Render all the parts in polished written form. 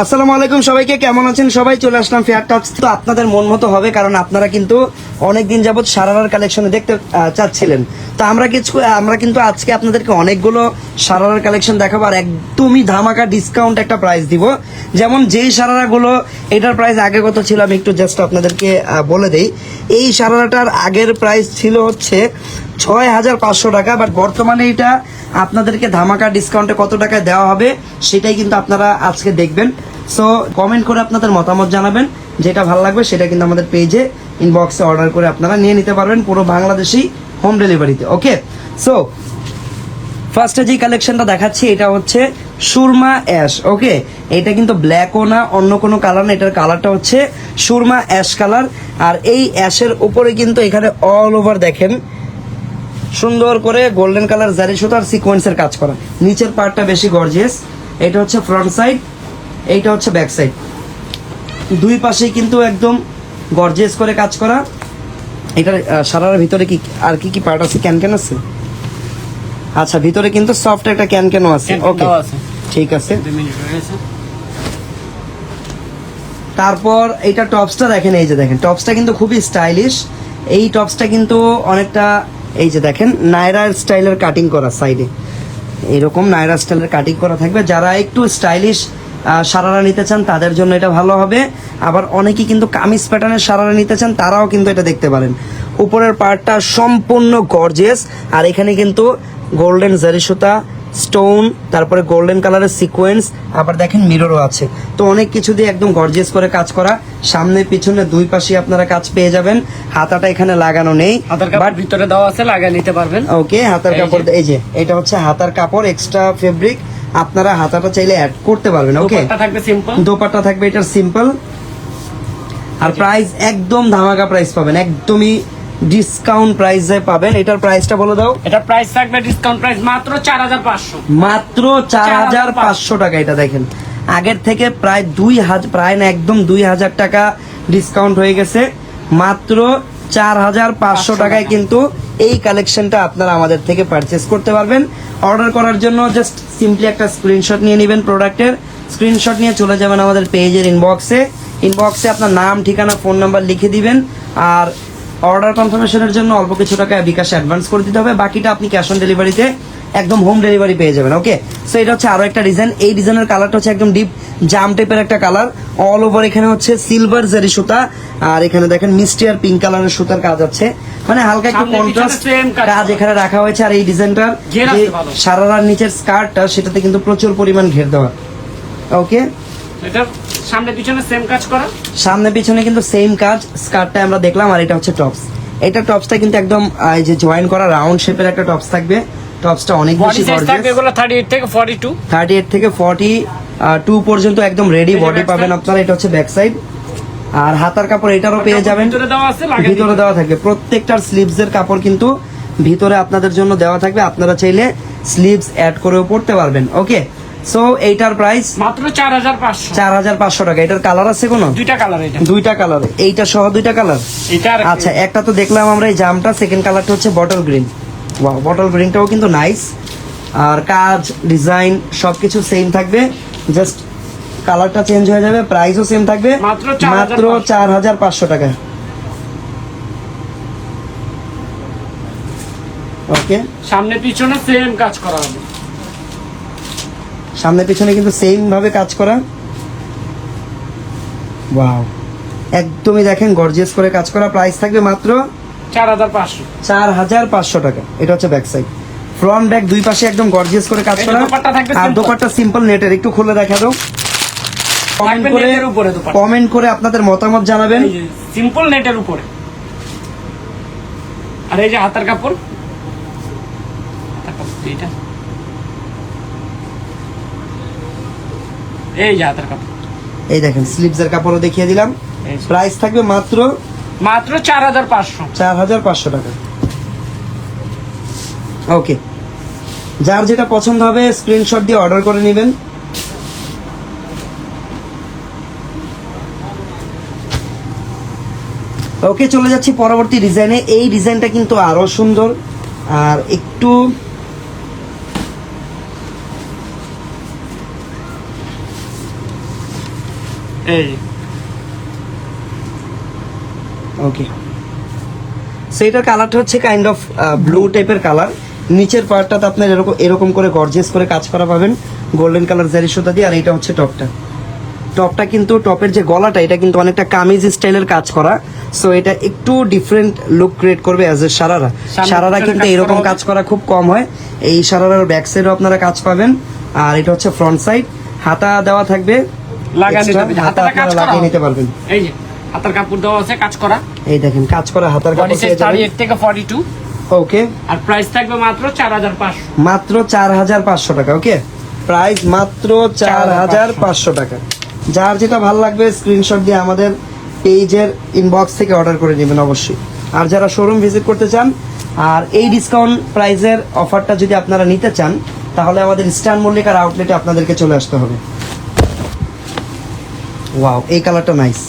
আসসালামু আলাইকুম সবাইকে, কেমন আছেন সবাই? চলে আসলাম ফেয়ার টক্স। তো আপনাদের মন মতো হবে, কারণ আপনারা কিন্তু অনেকদিন যাবত সারারার কালেকশনে দেখতে চাচ্ছিলেন। তো আমরা কিন্তু আজকে আপনাদেরকে অনেকগুলো সারারার কালেকশন দেখাবো, আর একদমই ধামাকা ডিসকাউন্ট একটা প্রাইস দিব। যেমন যেই সারারাগুলো, এটার প্রাইস আগে কত ছিল আমি একটু জাস্ট আপনাদেরকে বলে দেই। এই সারারাটার আগের প্রাইস ছিল হচ্ছে ৬,৫০০ টাকা, বাট বর্তমানে এটা আপনাদেরকে ধামাকা ডিসকাউন্টে কত টাকায় দেওয়া হবে সেটাই কিন্তু আপনারা আজকে দেখবেন। সো কমেন্ট করে আপনাদের মতামত জানাবেন, যেটা ভালো লাগবে সেটা কিন্তু আমাদের পেজে ইনবক্সে অর্ডার করে আপনারা নিয়ে নিতে পারবেন পুরো বাংলাদেশি হোম ডেলিভারিতে। ওকে, সো ফার্স্টে যে কালেকশনটা দেখাচ্ছি এটা হচ্ছে সুরমা অ্যাশ। ওকে, এটা কিন্তু ব্ল্যাকও না, অন্য কোনো কালার না, এটার কালারটা হচ্ছে সুরমা অ্যাশ কালার। আর এই অ্যাশের উপরে কিন্তু এখানে অল ওভার দেখেন সুন্দর করে গোল্ডেন কালার জারি সুতার সিকোয়েন্সের কাজ করা। নিচের পার্টটা বেশি গর্জিয়াস। এটা হচ্ছে ফ্রন্ট সাইড, এইটা হচ্ছে ব্যাক সাইড, দুই পাশেই কিন্তু একদম গর্জিয়াস করে কাজ করা। এটার সারার ভিতরে কি আর কি পার্ট আছে? ক্যান আছে। আচ্ছা, ভিতরে কিন্তু সফট একটা ক্যানও আছে। ওকে, ঠিক আছে। তারপর এইটা টপসটা দেখেন, এই যে দেখেন টপসটা কিন্তু খুবই স্টাইলিশ। এই টপসটা কিন্তু অনেকটা এই যে দেখেন নায়রা স্টাইলের কাটিং করা, সাইডে এরকম নায়রা স্টাইলের কাটিং করা থাকবে। যারা একটু স্টাইলিশ সারারা নিতে চান তাদের জন্য এটা ভালো হবে। আবার অনেকেই কিন্তু কামিজ প্যাটার্নের সারারা নিতে চান, তারাও কিন্তু এটা দেখতে পারেন। উপরের পার্টটা সম্পূর্ণ গর্জিয়াস, আর এখানে কিন্তু গোল্ডেন জারি সুতা, স্টোন, তারপরে গোল্ডেন কালারের সিকোয়েন্স, আবার দেখেন মিররও আছে। তো অনেক কিছু দিয়ে একদম গর্জিয়াস করে কাজ করা। সামনে পিছনে দুই পাশে আপনারা কাজ পেয়ে যাবেন। হাতাটা এখানে লাগানো নেই, বাট ভিতরে দেওয়া আছে, লাগিয়ে নিতে পারবেন। ওকে, হাতার কাপড় এই যে এটা হচ্ছে হাতার কাপড়, এক্সট্রা ফেব্রিক, আপনারা হাতাটা চাইলে অ্যাড করতে পারবেন। ওকে, দোপাট্টা থাকবে সিম্পল, দোপাট্টা থাকবে এটার সিম্পল। আর প্রাইস একদম ধামাকা প্রাইস পাবেন, একদমই ডিসকাউন্ট প্রাইসে পাবেন। এটার প্রাইসটা বলে দাও। এটা প্রাইস থাকবে ডিসকাউন্ট প্রাইস মাত্র ৪৫০০, মাত্র ৪৫০০ টাকা। এটা দেখেন আগের থেকে প্রায় ২,০০০, প্রায় না একদম ২,০০০ টাকা ডিসকাউন্ট হয়ে গেছে। মাত্র ৪৫০০ টাকায় কিন্তু এই কালেকশনটা আপনারা আমাদের থেকে পারচেস করতে পারবেন। অর্ডার করার জন্য জাস্ট সিম্পলি একটা স্ক্রিনশট নিয়ে নেবেন, প্রোডাক্টের স্ক্রিনশট নিয়ে চলে যাবেন আমাদের পেজের ইনবক্সে আপনার নাম, ঠিকানা, ফোন নাম্বার লিখে দিবেন। আর অর্ডার কনফার্মেশনের জন্য অল্প কিছু টাকা বিকাশে অ্যাডভান্স করে দিতে হবে, বাকিটা আপনি ক্যাশ অন ডেলিভারিতে একদম হোম ডেলিভারি পেয়ে যাবেন। ওকে, সো এটা হচ্ছে আরো একটা ডিজাইন। এই ডিজাইনের কালারটা হচ্ছে একদম ডিপ জাম টাইপের একটা কালার। অল ওভার এখানে হচ্ছে সিলভার জারি সুতা, আর এখানে দেখেন মিষ্টি আর পিঙ্ক কালারের সুতার কাজ আছে, মানে হালকা একটু কন্ট্রাস্ট কাজ এখানে রাখা হয়েছে। আর এই ডিজাইনটার যে সারারার নিচের স্কার্টটা, সেটাতে কিন্তু প্রচুর পরিমাণ ঘের দেওয়া। ওকে, এটা সামনে পিছনে সেম কাজ করা, সামনে পিছনে কিন্তু সেম কাজ। স্কার্টটা আমরা দেখলাম, আর এটা হচ্ছে টপস। এটা টপসটা কিন্তু একদম এই যে জয়েন করা রাউন্ড শেপের একটা টপস থাকবে। টপসটা অনেক বেশি গর্জিয়াস। এগুলো 38 থেকে 42, 38 থেকে 42 পর্যন্ত একদম রেডি বডি পাবেন আপনারা। এটা হচ্ছে ব্যাক সাইড। আর হাতার কাপড় এটারও পেয়ে যাবেন, ভিতরে দেওয়া থাকবে। প্রত্যেকটার স্লিভস এর কাপড় কিন্তু ভিতরে আপনাদের জন্য দেওয়া থাকবে, আপনারা চাইলে স্লিভস অ্যাড করেও পড়তে পারবেন। ওকে, সো এইটার প্রাইস মাত্র ৪৫০০, ৪৫০০ টাকা। এটার কালার আছে কোনো? দুইটা কালার। এটা দুইটা কালার, এইটা সহ দুইটা কালার। আচ্ছা, একটা তো দেখলাম আমরা এই জামটা, সেকেন্ড কালারটা হচ্ছে বটল গ্রিন। ওয়াও, বটল গ্রিনটাও কিন্তু নাইস। আর কাজ, ডিজাইন সবকিছু সেম থাকবে, জাস্ট কালারটা চেঞ্জ হয়ে যাবে। প্রাইসও সেম থাকবে, মাত্র ৪৫০০ টাকা। ওকে, সামনে পিছনে সেম কাজ করা হবে, সামনে পিছনে কিন্তু সেম ভাবে কাজ করা। ওয়াও, একদমই দেখেন গর্জিয়াস করে কাজ করা। প্রাইস থাকবে মাত্র ৪৫০০ টাকা। এটা হচ্ছে ব্যাক সাইড, ফ্রন্ট ব্যাক দুই পাশে একদম গর্জিয়াস করে কাজ করা। আর দোপাট্টা সিম্পল নেটের, একটু খুলে দেখা দাও। কমেন্ট করে আপনাদের মতামত জানাবেন। সিম্পল নেটের উপরে। আর এই যে হাতার কাপড়, এইটা এই যে হাতার কাপড়, এই দেখেন স্লিভসের কাপড়ও দেখিয়ে দিলাম। প্রাইস থাকবে মাত্র ৪৫০০ টাকা। ওকে, যার যেটা পছন্দ হবে স্ক্রিনশট দিয়ে অর্ডার করে নেবেন। ওকে, চলে যাচ্ছি পরবর্তী ডিজাইনে। এই ডিজাইনটা কিন্তু আরো সুন্দর, আর একটু এই ওকে, সেইটার কালারটা হচ্ছে কাইন্ড অফ ব্লু টাইপের কালার। নিচের পার্টটাতে আপনার এরকম এরকম করে গর্জিয়াস করে কাজ করা পাবেন গোল্ডেন কালার জারি সুতা দিয়ে। আর এটা হচ্ছে টপটা। টপটা কিন্তু টপের যে গলাটা এটা কিন্তু অনেকটা কামিজ স্টাইলের কাজ করা, সো এটা একটু ডিফারেন্ট লুক ক্রিয়েট করবে অ্যাজ এ সারারা। সারারা কিন্তু এরকম কাজ করা খুব কম হয়। এই সারারার ব্যাক সাইডও আপনারা কাজ পাবেন। আর এটা হচ্ছে ফ্রন্ট সাইড, হাতা দেওয়া থাকবে, লাগানো extra যাবে, হাতা হাতাটা কাজ আপনারা করা লাগিয়ে হবে। নিতে পারবেন। এই যে হাতার কাপড় দেওয়া আছে কাজ করা, এই দেখেন কাজ করা হাতার বডি কাপড় সাইজ পেয়ে যাবেন। 38 থেকে 42 ওকে, আর প্রাইস থাকবে মাত্র 4500। মাত্র 4500 টাকা। ওকে, প্রাইস মাত্র 4500 টাকা। যার যেটা ভালো লাগবে স্ক্রিনশট দিয়ে আমাদের পেজের ইনবক্স থেকে অর্ডার করে নেবেন অবশ্যই। আর যারা শোরুম ভিজিট করতে চান আর এই ডিসকাউন্ট প্রাইজের অফারটা যদি আপনারা নিতে চান তাহলে আমাদের স্টার মল্লিকার আউটলেটে আপনাদেরকে চলে আসতে হবে। ওয়াও, এই কালারটা নাইস।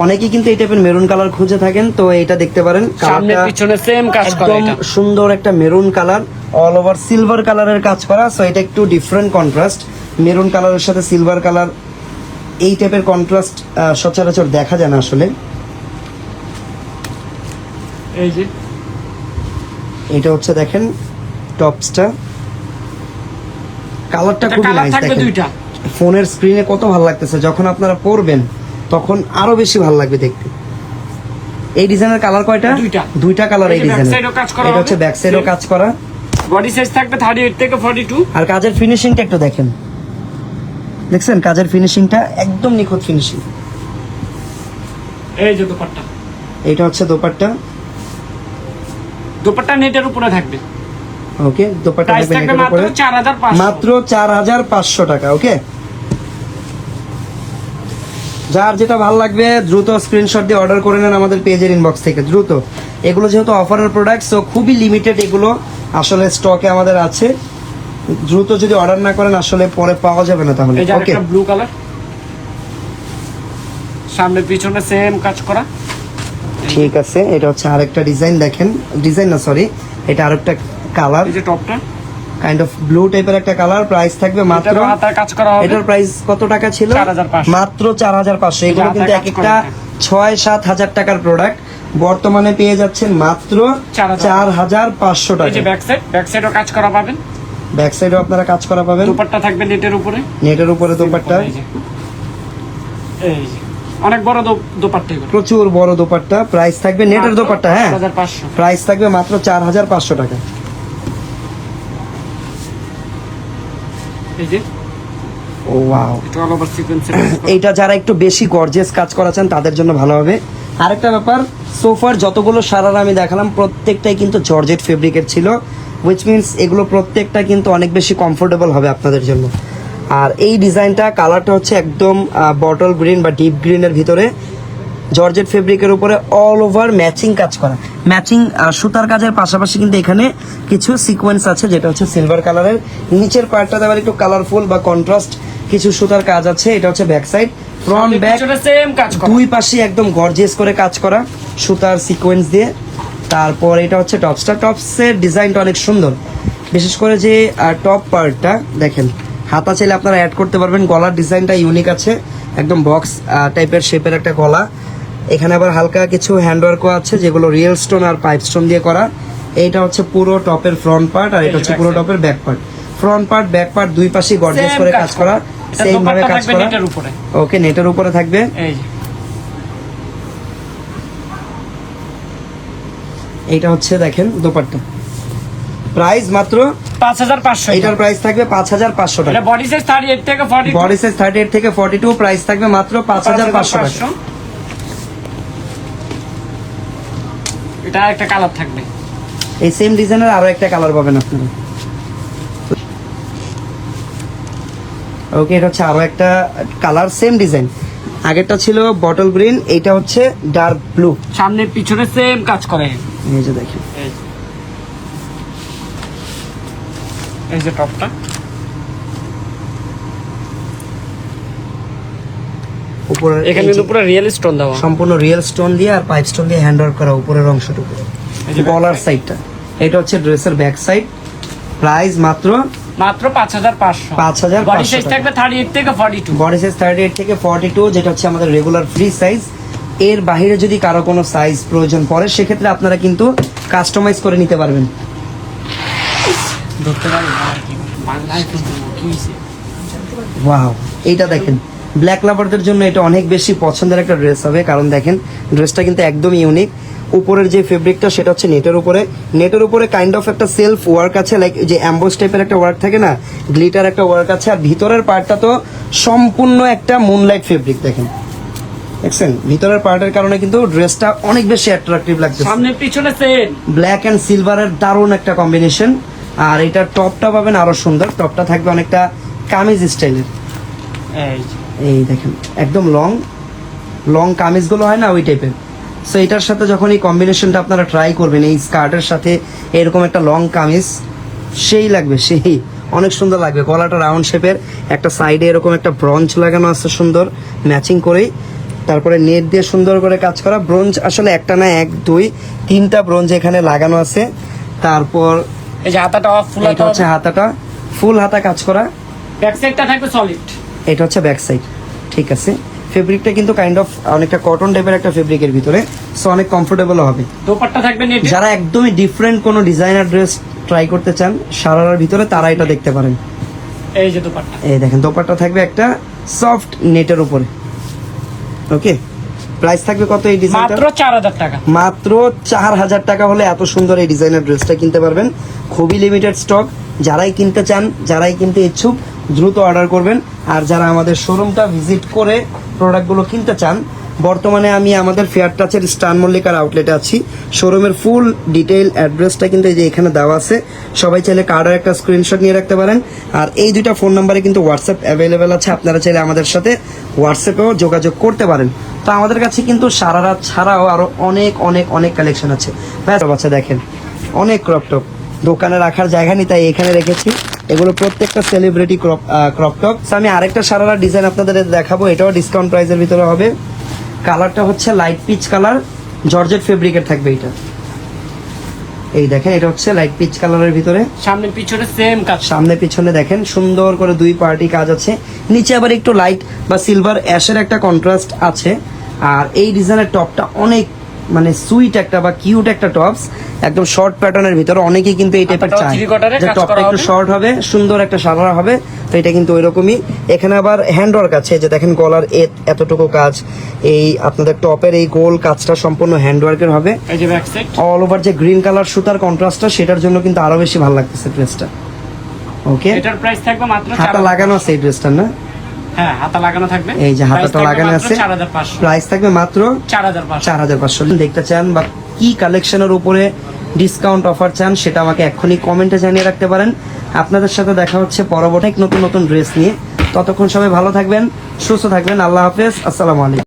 অনেকেই কিন্তু এই টাইপের মেরুন কালার খুঁজে থাকেন, তো এটা দেখতে পারেন। সামনে কালারটা পিছনে সেম কাজ করা একদম এটা। সুন্দর একটা maroon colour, all over silver কালারের কাজ করা। সো এটা একটু ডিফারেন্ট কন্ট্রাস্ট, মেরুন কালারের সাথে সিলভার কালার। এই টাইপের কন্ট্রাস্ট সচরাচর দেখা যায় না আসলে। এই যে এটা হচ্ছে দেখেন টপসটা, কালারটা এটা খুব কালার নাইস। থাকবে দেখেন দুইটা। ফোনের স্ক্রিনে কত ভালো লাগতেছে, যখন আপনারা পরবেন তখন আরো বেশি ভালো লাগবে দেখতে। এই ডিজাইনের কালার কয়টা? দুইটা। দুইটা কালার এই এই যে back ডিজাইনের। side ও কাজ করা এটা হচ্ছে হবে। ব্যাক সাইডও কাজ করা। বডি সাইজ থাকবে 38 থেকে 42। আর কাজের ফিনিশিংটা একটু দেখেন, দেখছেন কাজের ফিনিশিংটা একদম নিখুঁত ফিনিশিং। এই যে দোপাট্টা, এটা হচ্ছে দোপাট্টা। দোপাট্টা নেটের উপরে থাকবে। ওকে, দোপাট্টা প্রাইস থাকবে থাকবে নেটের মাত্র উপরে। 4500। মাত্র 4500 টাকা। ওকে, যার যেটা ভালো লাগবে দ্রুত স্ক্রিনশট দিয়ে অর্ডার করে নেন আমাদের পেজের ইনবক্স থেকে দ্রুত। এগুলো যেহেতু অফারের প্রোডাক্ট, সো খুবই লিমিটেড এগুলো আসলে স্টকে আমাদের আছে। দ্রুত যদি অর্ডার না করেন আসলে পরে পাওয়া যাবে না তাহলে। এই যে ওকে, একটা ব্লু কালার, সামনে পিছনে সেম কাজ করা। ঠিক আছে। এটা হচ্ছে আরেকটা ডিজাইন, দেখেন ডিজাইন না সরি, এটা আরেকটা কালার, এই যে টপটা, কাইন্ড অফ ব্লু টাইপের একটা কালার। প্রাইস থাকবে মাত্র, এটারও হাতার কাজ করা হবে। এটার প্রাইস কত টাকা ছিল? 4500। মাত্র 4500। এগুলো হাতার কিন্তু কাজ এক একটা করা 6-7 হাজার টাকার প্রোডাক্ট, বর্তমানে পেয়ে যাচ্ছেন মাত্র 4500 এই যে টাকা। ব্যাক সাইডও কাজ করা পাবেন। ব্যাক সাইডেও আপনারা কাজ করা পাবেন। দোপাট্টা থাকবে নেটের উপরে। নেটের উপরে দোপাট্টা, এই যে অনেক বড় দোপাট্টা এগুলো। প্রচুর বড় দোপাট্টা। প্রাইস থাকবে নেটের দোপাট্টা, হ্যাঁ 4500। প্রাইস থাকবে মাত্র 4500 টাকা। এই যে ও ওয়াও, এটা অল ওভার সিকোয়েন্সের। এইটা যারা একটু বেশি গর্জিয়াস কাজ করা চান তাদের জন্য ভালো হবে। আরেকটা ব্যাপার, সোফার যতগুলো সারারা আমি দেখালাম প্রত্যেকটাই কিন্তু জর্জেট ফেব্রিকের ছিল, হুইচ মিনস এগুলো প্রত্যেকটা কিন্তু অনেক বেশি কমফোর্টেবল হবে আপনাদের জন্য। আর এই ডিজাইনটা কালারটা হচ্ছে একদম বটল গ্রিন বা ডিপ গ্রিনের ভিতরে জর্জেট ফেব্রিকের উপরে অল ওভার ম্যাচিং কাজ করা। ম্যাচিং সুতার কাজের পাশাপাশি কিন্তু এখানে কিছু সিকোয়েন্স আছে যেটা হচ্ছে সিলভার কালারের। নিচের পার্টটাতে আবার একটু কালারফুল বা কন্ট্রাস্ট কিছু সুতার কাজ আছে। এটা হচ্ছে ব্যাক সাইড, ফ্রন্ট ব্যাক পিছনে সেম কাজ করা। দুই পাশে একদম গর্জিয়াস করে কাজ করা সুতার সিকোয়েন্স দিয়ে। তারপর এটা হচ্ছে টপসটা। টপসের ডিজাইনটা অনেক সুন্দর, বিশেষ করে যে টপ পার্টটা দেখেন, হাতা চাইলে আপনারা অ্যাড করতে পারবেন। গলার ডিজাইনটা ইউনিক আছে, একদম বক্স টাইপের শেপের একটা গলা। এখানে আবার হালকা কিছু হ্যান্ডওয়ার্কও আছে যেগুলো রিয়েল স্টোন আর পাইপ স্টোন দিয়ে করা। এইটা হচ্ছে পুরো টপের ফ্রন্ট পার্ট আর এটা হচ্ছে পুরো টপের back part. Front part back part দুই পাশে গর্জিয়াস Same করে কাজ কাজ করা, এটা সেম ভাবে দোপাট্টা কাজ থাকবে করা। নেটের উপরে। ওকে, নেটের উপরে থাকবে। এই যে এইটা হচ্ছে দেখেন দোপাট্টা। প্রাইস মাত্র 5500। এটার প্রাইস থাকবে 5500 এটা টাকা। বডি সাইজ 38 থেকে 42। বডি সাইজ 38 থেকে 42, প্রাইস থাকবে মাত্র 5500 টাকা। এটা একটা কালার থাকবে। এই সেম ডিজাইনের আরো একটা কালার পাবেন আপনারা। ওকে, এটা হচ্ছে আরো একটা কালার, সেম ডিজাইন। আগেরটা ছিল বটল গ্রিন, এইটা হচ্ছে ডার্ক ব্লু। সামনে পিছনে সেম কাজ করে। এই যে দেখেন, এই যে টপটা, উপরে এখানে কিন্তু পুরো রিয়েল স্টোন দেওয়া। সম্পূর্ণ রিয়েল স্টোন দিয়ে আর পাইপ স্টোন দিয়ে হ্যান্ড ওয়ার্ক করা উপরের অংশটুকু। এই যে গলার সাইডটা, এটা হচ্ছে ড্রেসের ব্যাক সাইড। প্রাইস মাত্র মাত্র 5500। 5500 বডি সাইজ টাকা। থাকবে 38 থেকে 42। বডি সাইজ 38 থেকে 42, যেটা হচ্ছে আমাদের রেগুলার ফ্রি সাইজ। এর বাইরে যদি কারো কোনো সাইজ প্রয়োজন পড়ে সেক্ষেত্রে আপনারা কিন্তু কাস্টমাইজ করে নিতে পারবেন। ধরতে পারি না আর কি বাংলায় কিন্তু কি হইছে। ওয়াও, এইটা দেখেন ব্ল্যাক লাভারদের জন্য এটা অনেক বেশি পছন্দের একটা ড্রেস হবে, কারণ দেখেন ড্রেসটা কিন্তু একদম ইউনিক। উপরের যে ফেব্রিকটা সেটা হচ্ছে নেটের উপরে কাইন্ড অফ একটা সেলফ ওয়ার্ক আছে, লাইক যে অ্যাম্বোস টাইপের একটা ওয়ার্ক থাকে না, গ্লিটার একটা ওয়ার্ক আছে। আর ভিতরের পার্টটা তো সম্পূর্ণ একটা মুনলাইট ফেব্রিক। দেখেন দেখছেন ভিতরের পার্টের কারণে কিন্তু ড্রেসটা অনেক বেশি অ্যাট্রাকটিভ লাগছে। সামনে পিছনে সেম ব্ল্যাক অ্যান্ড সিলভারের দারুণ একটা কম্বিনেশন। আর এটার টপটা পাবেন আরো সুন্দর, টপটা থাকবে অনেকটা কামিজ স্টাইলের। এই যে। এই দেখেন একদম লং কামিজগুলো হয় না ওই টাইপের। সো এটার সাথে যখন এই কম্বিনেশনটা আপনারা ট্রাই করবেন, এই স্কার্টের সাথে এরকম একটা লং কামিজ, সেই লাগবে, সেই অনেক সুন্দর লাগবে। গলাটা রাউন্ড শেপের, একটা সাইডে এরকম একটা ব্রঞ্জ লাগানো আছে সুন্দর ম্যাচিং করেই, তারপরে নেট দিয়ে সুন্দর করে কাজ করা। ব্রঞ্জ আসলে একটা না, 1 2 3টা ব্রঞ্জ এখানে লাগানো আছে। তারপর এই যে হাতাটা অফ ফুল এটা হচ্ছে হাতাটা, ফুল হাতা কাজ করা। ব্যাক সাইডটা থাকবে সলিড। এটা হচ্ছে ব্যাক সাইড, ঠিক আছে। ফেব্রিকটা কিন্তু কাইন্ড অফ অনেকটা কটন টাইপের একটা ফেব্রিকের ভিতরে, সো অনেক কমফোর্টেবল হবে। দোপাট্টা থাকবে নেট। যারা একদমই ডিফারেন্ট কোনো ডিজাইনার ড্রেস ট্রাই করতে চান সারারার ভিতরে, তারা এটা দেখতে পারেন। এই যে দোপাট্টা। এই দেখেন দোপাট্টা থাকবে একটা সফট নেটের উপরে। ওকে, প্রাইস থাকবে কত এই ডিজাইনটা? মাত্র 4000 টাকা। মাত্র 4000 টাকা হলে এত সুন্দর এই ডিজাইনের ড্রেসটা কিনতে পারবেন। খুবই লিমিটেড স্টক। যারাই কিনতে চান, যারাই কিনতে ইচ্ছুক, দ্রুত অর্ডার করবেন। আর যারা আমাদের শোরুমটা ভিজিট করে প্রোডাক্টগুলো কিনতে চান, বর্তমানে আমি আমাদের ফেয়ার টাচের স্টান মল্লিকার আউটলেটে আছি। শোরুমের ফুল ডিটেইল অ্যাড্রেসটা কিন্তু এই যে এখানে দেওয়া আছে, সবাই চাইলে কার্ডের একটা স্ক্রিনশট নিয়ে রাখতে পারেন। আর এই দুইটা ফোন নাম্বারে কিন্তু হোয়াটসঅ্যাপ অ্যাভেলেবেল আছে, আপনারা চাইলে আমাদের সাথে হোয়াটসঅ্যাপেও যোগাযোগ করতে পারেন। তো আমাদের কাছে কিন্তু সারা রাত ছাড়াও আরো অনেক অনেক অনেক কালেকশন আছে। বাচ্চা দেখেন অনেক ক্রপটপ, দোকানে রাখার জায়গা নেই তাই এখানে রেখেছি। এগুলো প্রত্যেকটা সেলিব্রিটি ক্রপটপ। আমি আরেকটা সারারা ডিজাইন আপনাদের দেখাবো, এটাও ডিসকাউন্ট প্রাইসের ভিতরে হবে। কালারটা হচ্ছে লাইট পিচ কালার, জর্জেট ফেব্রিকের থাকবে এটা। এই দেখেন এটা হচ্ছে লাইট পিচ কালারের ভিতরে, সামনে পিছনে সেম কাজ। সামনে পিছনে দেখেন সুন্দর করে 2 পার্টি কাজ আছে। নিচে আবার একটু লাইট বা সিলভার অ্যাশের একটা কন্ট্রাস্ট আছে। আর এই ডিজাইনের টপটা অনেক মানে সুইট একটা বা কিউট একটা টপস, একদম শর্ট প্যাটার্নের ভিতরে। অনেকেই কিন্তু এই টাইপের হাতাটাও চায় three quarter-এ যে কাজ টপটা করা একটু হবে। শর্ট হবে, সুন্দর একটা সারা হবে। তো এটা কিন্তু ওইরকমই। এখানে আবার হ্যান্ডওয়ার্ক আছে, যে দেখেন গলার এতটুকু কাজ, এই আপনাদের টপের এই গোল কাজটা সম্পূর্ণ হ্যান্ডওয়ার্কের হবে। এই যে ব্যাক সাইড। অল ওভার যে গ্রিন কালার সুতার কন্ট্রাস্টটা, সেটার জন্য কিন্তু আরো বেশি ভালো লাগতেছে ড্রেসটা। ওকে, এটার প্রাইস থাকবে মাত্র হাতা 4000। লাগানো আছে এই ড্রেসটার না? হ্যাঁ, হাতা লাগানো থাকবে। এই যে হাতাটা লাগানো আছে, 4500। প্রাইস থাকবে মাত্র 4500। 4500। দেখতে চান বা কি কালেকশনের উপরে ডিসকাউন্ট অফার চান, সেটা আমাকে এক্ষুনি কমেন্টে জানিয়ে রাখতে পারেন। আপনাদের সাথে দেখা হচ্ছে পরবর্তী নতুন নতুন ড্রেস নিয়ে। ততক্ষণ সবাই ভালো থাকবেন, সুস্থ থাকবেন। আল্লাহ হাফেজ, আসসালামু আলাইকুম।